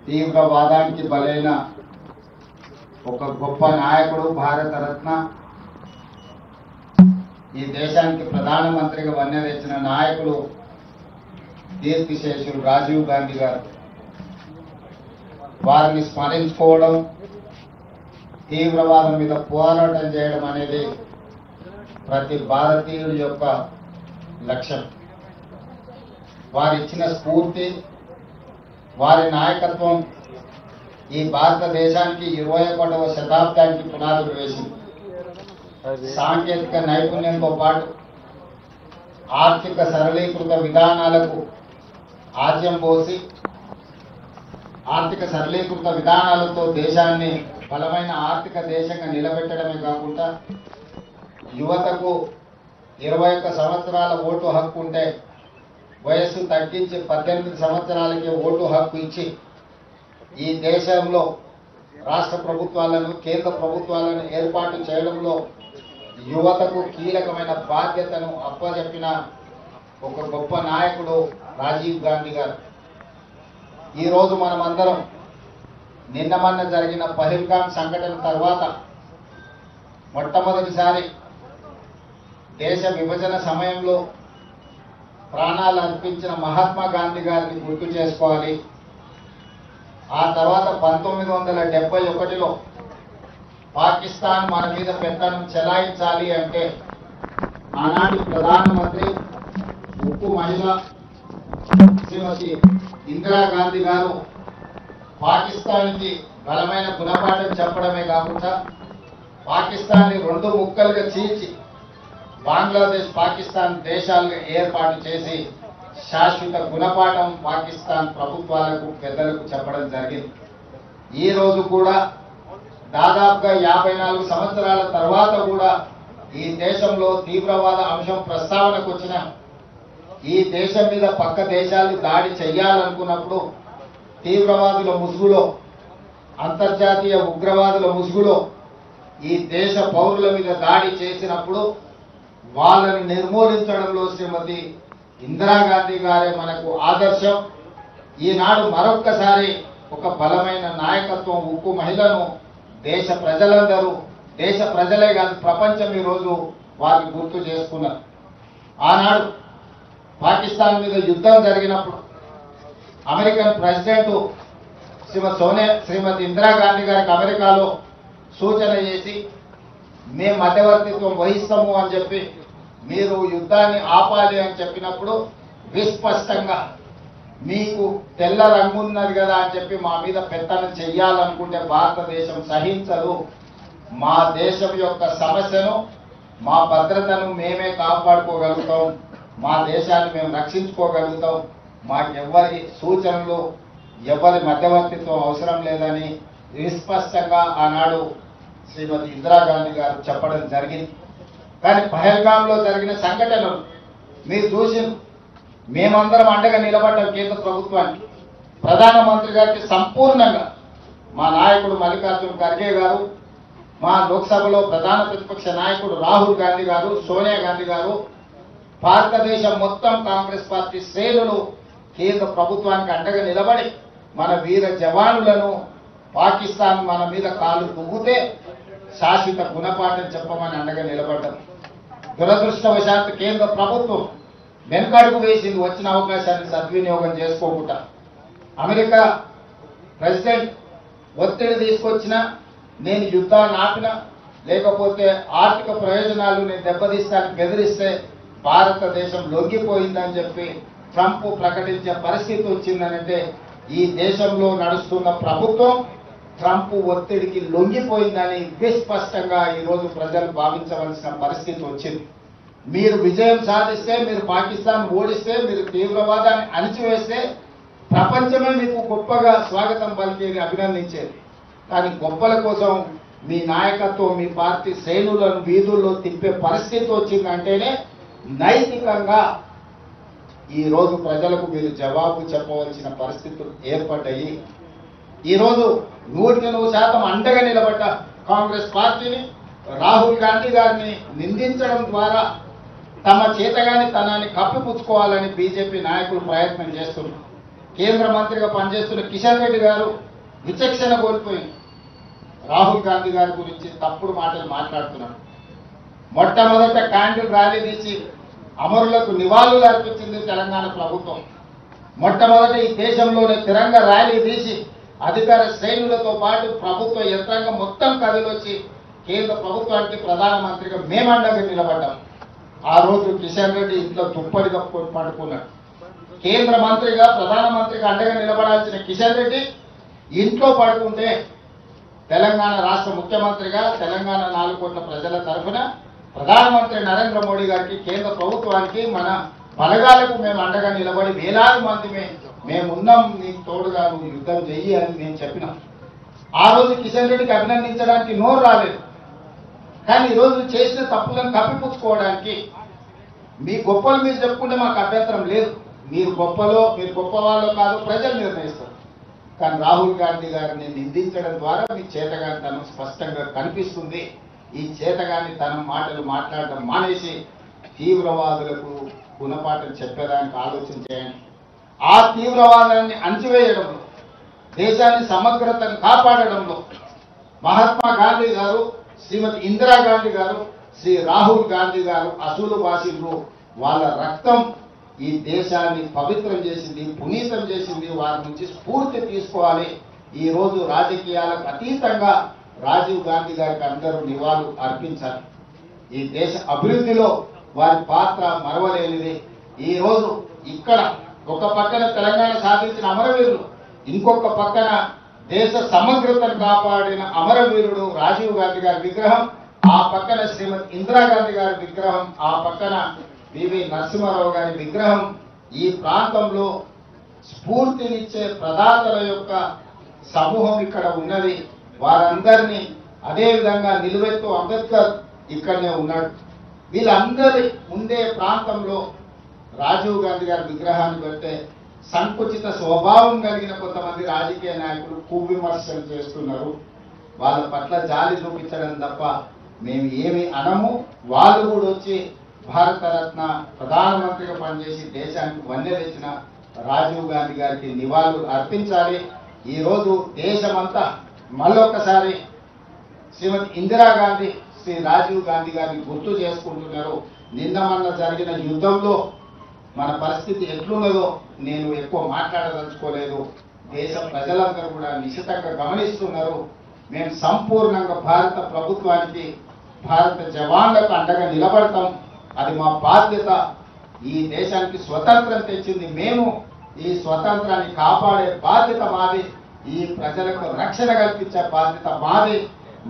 తీవ్రవాదానికి బలైన ఒక గొప్ప నాయకుడు, భారతరత్న, ఈ దేశానికి ప్రధానమంత్రిగా వన్నె తెచ్చిన నాయకుడు కీర్తిశేషులు రాజీవ్ గాంధీ గారు. వారిని స్మరించుకోవడం, తీవ్రవాదం మీద పోరాటం చేయడం అనేది ప్రతి భారతీయుడి యొక్క లక్ష్యం. వారు ఇచ్చిన స్ఫూర్తి, వారి నాయకత్వం ఈ భారతదేశానికి 21వ శతాబ్దానికి పునాదులు వేసింది. సాంకేతిక నైపుణ్యంతో పాటు ఆర్థిక సరళీకృత విధానాలకు ఆద్యం పోసి ఆర్థిక సరళీకృత విధానాలతో దేశాన్ని బలమైన ఆర్థిక దేశంగా నిలబెట్టడమే కాకుండా యువతకు 21 సంవత్సరాల ఓటు హక్కు ఉంటే వయస్సు తగ్గించి 18 సంవత్సరాలకి ఓటు హక్కు ఇచ్చి ఈ దేశంలో రాష్ట్ర ప్రభుత్వాలను, కేంద్ర ప్రభుత్వాలను ఏర్పాటు చేయడంలో యువతకు కీలకమైన బాధ్యతను అప్పచెప్పిన ఒక గొప్ప నాయకుడు రాజీవ్ గాంధీ గారు. ఈరోజు మనమందరం నిన్న మొన్న జరిగిన పహల్గాం సంఘటన తర్వాత మొట్టమొదటిసారి దేశ విభజన సమయంలో ప్రాణాలు అర్పించిన మహాత్మా గాంధీ గారిని గుర్తు చేసుకోవాలి. ఆ తర్వాత 1971లో పాకిస్తాన్ మన మీద పెత్తనం చెలాయించాలి అంటే ఆనాటి ప్రధానమంత్రి, ఉక్కు మహిళ శ్రీమతి ఇందిరాగాంధీ గారు పాకిస్తాన్కి బలమైన గుణపాఠం చెప్పడమే కాకుండా పాకిస్తాన్ని 2 ముక్కలుగా చీల్చి బంగ్లాదేశ్, పాకిస్తాన్ దేశాలుగా ఏర్పాటు చేసి శాశ్వత గుణపాఠం పాకిస్తాన్ ప్రభుత్వాలకు, పెద్దలకు చెప్పడం జరిగింది. ఈ రోజు కూడా దాదాపుగా 54 సంవత్సరాల తర్వాత కూడా ఈ దేశంలో తీవ్రవాద అంశం ప్రస్తావనకు వచ్చిన, ఈ దేశం మీద పక్క దేశాలు దాడి చేయాలనుకున్నప్పుడు తీవ్రవాదుల ముసుగులో, అంతర్జాతీయ ఉగ్రవాదుల ముసుగులో ఈ దేశ పౌరుల మీద దాడి చేసినప్పుడు వాళ్ళని నిర్మూలించడంలో శ్రీమతి ఇందిరాగాంధీ గారే మనకు ఆదర్శం. ఈనాడు మరొక్కసారి ఒక బలమైన నాయకత్వం, ఉక్కు మహిళను దేశ ప్రజలందరూ, దేశ ప్రజలే కాదు ప్రపంచం ఈరోజు వారిని గుర్తు చేసుకున్నారు. ఆనాడు పాకిస్తాన్ మీద యుద్ధం జరిగినప్పుడు అమెరికన్ ప్రెసిడెంట్ శ్రీమతి ఇందిరాగాంధీ గారికి అమెరికాలో సూచన చేసి మేము మధ్యవర్తిత్వం వహిస్తాము అని చెప్పి, మీరు యుద్ధాన్ని ఆపాలి అని చెప్పినప్పుడు విస్పష్టంగా మీకు తెల్ల రంగు ఉన్నది కదా అని చెప్పి మా మీద పెత్తనం చెయ్యాలనుకుంటే భారతదేశం సహించదు, మా దేశం యొక్క సమస్యను, మా భద్రతను మేమే కాపాడుకోగలుగుతాం, మా దేశాన్ని మేము రక్షించుకోగలుగుతాం, మాకెవ్వరి సూచనలు, ఎవరి మధ్యవర్తిత్వం అవసరం లేదని విస్పష్టంగా ఆనాడు శ్రీమతి ఇందిరాగాంధీ గారు చెప్పడం జరిగింది. కానీ పహల్గాంలో జరిగిన సంఘటనలు మీరు చూసి మేమందరం అండగా నిలబడ్డాం. కేంద్ర ప్రభుత్వానికి, ప్రధానమంత్రి గారికి సంపూర్ణంగా మా నాయకుడు మల్లికార్జున ఖర్గే గారు, మా లోక్సభలో ప్రధాన ప్రతిపక్ష నాయకుడు రాహుల్ గాంధీ గారు, సోనియా గాంధీ గారు, భారతదేశం మొత్తం కాంగ్రెస్ పార్టీ శ్రేణులు కేంద్ర ప్రభుత్వానికి అండగా నిలబడి మన వీర జవానులను, పాకిస్తాన్ మన మీద కాలు దువ్వుతే శాశ్వత గుణపాఠం చెప్పమని అండగా నిలబడ్డాం. దురదృష్టవశాత్తు కేంద్ర ప్రభుత్వం వెనకడుగు వేసింది, వచ్చిన అవకాశాన్ని సద్వినియోగం చేసుకోకుండా. అమెరికా ప్రెసిడెంట్ ఒత్తిడి తీసుకొచ్చినా, నేను యుద్ధాన్ని ఆపినా, లేకపోతే ఆర్థిక ప్రయోజనాలు నేను దెబ్బతీస్తానికి బెదిరిస్తే భారతదేశం లొంగిపోయిందని చెప్పి ట్రంప్ ప్రకటించే పరిస్థితి వచ్చిందనంటే ఈ దేశంలో నడుస్తున్న ప్రభుత్వం ట్రంప్ ఒత్తిడికి లొంగిపోయిందని విస్పష్టంగా ఈరోజు ప్రజలు భావించవలసిన పరిస్థితి వచ్చింది. మీరు విజయం సాధిస్తే, మీరు పాకిస్తాన్ ఓడిస్తే, మీరు తీవ్రవాదాన్ని అణిచివేస్తే ప్రపంచమే మీకు గొప్పగా స్వాగతం పలికేది, అభినందించేది. కానీ గొప్పల కోసం మీ నాయకత్వం, మీ పార్టీ శ్రేణులను వీధుల్లో తిప్పే పరిస్థితి వచ్చిందంటేనే నైతికంగా ఈరోజు ప్రజలకు మీరు జవాబు చెప్పవలసిన పరిస్థితులు ఏర్పడ్డాయి. ఈరోజు 100% అండగా నిలబడ్డ కాంగ్రెస్ పార్టీని, రాహుల్ గాంధీ గారిని నిందించడం ద్వారా తమ చేతగాని తనాన్ని కప్పిపుచ్చుకోవాలని బీజేపీ నాయకులు ప్రయత్నం చేస్తున్నారు. కేంద్ర మంత్రిగా పనిచేస్తున్న కిషన్ రెడ్డి గారు విచక్షణ కోల్పోయింది. రాహుల్ గాంధీ గారి గురించి తప్పుడు మాటలు మాట్లాడుతున్నారు. మొట్టమొదట క్యాండిల్ ర్యాలీ తీసి అమరులకు నివాళులు అర్పించింది తెలంగాణ ప్రభుత్వం. మొట్టమొదట ఈ దేశంలోనే తిరంగ ర్యాలీ తీసి అధికార శ్రేణులతో పాటు ప్రభుత్వ యంత్రాంగం మొత్తం కదిలొచ్చి కేంద్ర ప్రభుత్వానికి ప్రధానమంత్రిగా మేమండగా నిలబడ్డాం. ఆ రోజు కిషన్ రెడ్డి ఇంట్లో దుప్పటి కప్పుకొని పడుకున్నాడు. కేంద్ర మంత్రిగా ప్రధానమంత్రిగా అండగా నిలబడాల్సిన కిషన్ రెడ్డి ఇంట్లో పడుకుంటే తెలంగాణ రాష్ట్ర ముఖ్యమంత్రిగా తెలంగాణ 4 కోట్ల ప్రజల తరఫున ప్రధానమంత్రి నరేంద్ర మోడీ గారికి కేంద్ర ప్రభుత్వానికి మన బలగాలకు మేము అండగా నిలబడి వేలాది మంది మేమున్నాం, నీకు తోడుగా నువ్వు యుద్ధం చెయ్యి అని మేము చెప్పినాం. ఆ రోజు కిషన్ రెడ్డికి అభినందించడానికి నోరు రాలేదు. కానీ ఈరోజు చేసిన తప్పులను కప్పిపుచ్చుకోవడానికి మీ గొప్పలు మీరు చెప్పుకుంటే మాకు అభ్యంతరం లేదు. మీరు గొప్పవాళ్ళో కాదు ప్రజలు నిర్ణయిస్తారు. కానీ రాహుల్ గాంధీ గారిని నిందించడం ద్వారా మీ చేతగానితనం స్పష్టంగా కనిపిస్తుంది. ఈ చేతగానితనం మాటలు మాట్లాడడం మానేసి తీవ్రవాదులకు గుణపాఠం చెప్పేదానికి ఆలోచన చేయండి. ఆ తీవ్రవాదాన్ని అణచివేయడంలో, దేశాన్ని సమగ్రతను కాపాడడంలో మహాత్మా గాంధీ గారు, శ్రీమతి ఇందిరాగాంధీ గారు, శ్రీ రాహుల్ గాంధీ గారు అసూలు బాసిలు. వాళ్ళ రక్తం ఈ దేశాన్ని పవిత్రం చేసింది, పునీతం చేసింది. వారి నుంచి స్ఫూర్తి తీసుకోవాలి. ఈ రోజు రాజకీయాలకు అతీతంగా రాజీవ్ గాంధీ గారికి అందరూ నివాళులు అర్పించాలి. ఈ దేశ అభివృద్ధిలో వారి పాత్ర మరవలేనిది. ఈ రోజు ఇక్కడ ఒక పక్కన తెలంగాణ సాధించిన అమరవీరులు, ఇంకొక పక్కన దేశ సమగ్రతను కాపాడిన అమరవీరుడు రాజీవ్ గాంధీ గారి విగ్రహం, ఆ పక్కన శ్రీమతి ఇందిరాగాంధీ గారి విగ్రహం, ఆ పక్కన పివి నరసింహారావు గారి విగ్రహం. ఈ ప్రాంతంలో స్ఫూర్తినిచ్చే ప్రదాతల యొక్క సమూహం ఇక్కడ ఉన్నది. వారందరినీ అదేవిధంగా నిలువెత్తు అంబేద్కర్ ఇక్కడనే ఉన్నాడు. వీళ్ళందరి ఉండే ప్రాంతంలో రాజీవ్ గాంధీ గారి విగ్రహాన్ని పెడితే సంకుచిత స్వభావం కలిగిన కొంతమంది రాజకీయ నాయకులు కువిమర్శలు చేస్తున్నారు. వాళ్ళ పట్ల జాలి చూపించడం తప్ప మేము ఏమి అనము. వాళ్ళు కూడా వచ్చి భారతరత్న ప్రధానమంత్రిగా పనిచేసి దేశానికి వన్నె తెచ్చిన రాజీవ్ గాంధీ గారికి నివాళులు అర్పించాలి. ఈరోజు దేశమంతా మళ్ళొకసారి శ్రీమతి ఇందిరాగాంధీ, శ్రీ రాజీవ్ గాంధీ గారిని గుర్తు చేసుకుంటున్నారు. నిన్న మొన్న జరిగిన యుద్ధంలో మన పరిస్థితి ఎట్లున్నదో నేను ఎక్కువ మాట్లాడదలుచుకోలేదు. దేశ ప్రజలందరూ కూడా నిశితంగా గమనిస్తున్నారు. మేము సంపూర్ణంగా భారత ప్రభుత్వానికి, భారత జవాన్లకు అండగా నిలబడతాం. అది మా బాధ్యత. ఈ దేశానికి స్వతంత్రం తెచ్చింది మేము. ఈ స్వతంత్రాన్ని కాపాడే బాధ్యత మాది. ఈ ప్రజలకు రక్షణ కల్పించే బాధ్యత మాది.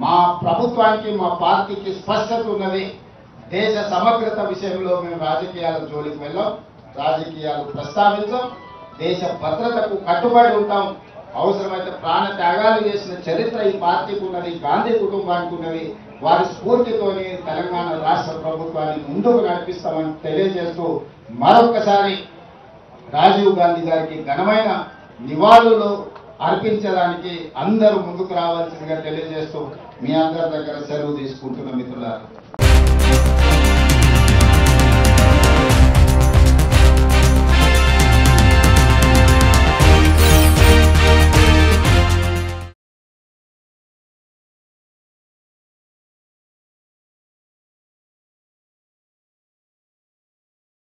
మా ప్రభుత్వానికి, మా పార్టీకి స్పష్టత ఉన్నది. దేశ సమగ్రత విషయంలో మేము రాజకీయాల జోలికి వెళ్ళాం, రాజకీయాలు ప్రస్తావించాం. దేశ భద్రతకు కట్టుబడి ఉంటాం. అవసరమైతే ప్రాణ త్యాగాలు చేసిన చరిత్ర ఈ పార్టీకి ఉన్నది, గాంధీ కుటుంబానికి ఉన్నది. వారి స్ఫూర్తితోని తెలంగాణ రాష్ట్ర ప్రభుత్వాన్ని ముందుకు నడిపిస్తామని తెలియజేస్తూ మరొకసారి రాజీవ్ గాంధీ గారికి ఘనమైన నివాళులు అర్పించడానికి అందరూ ముందుకు రావాల్సిందిగా తెలియజేస్తూ మీ అందరి దగ్గర సెలవు తీసుకుంటున్న మిత్రులారా.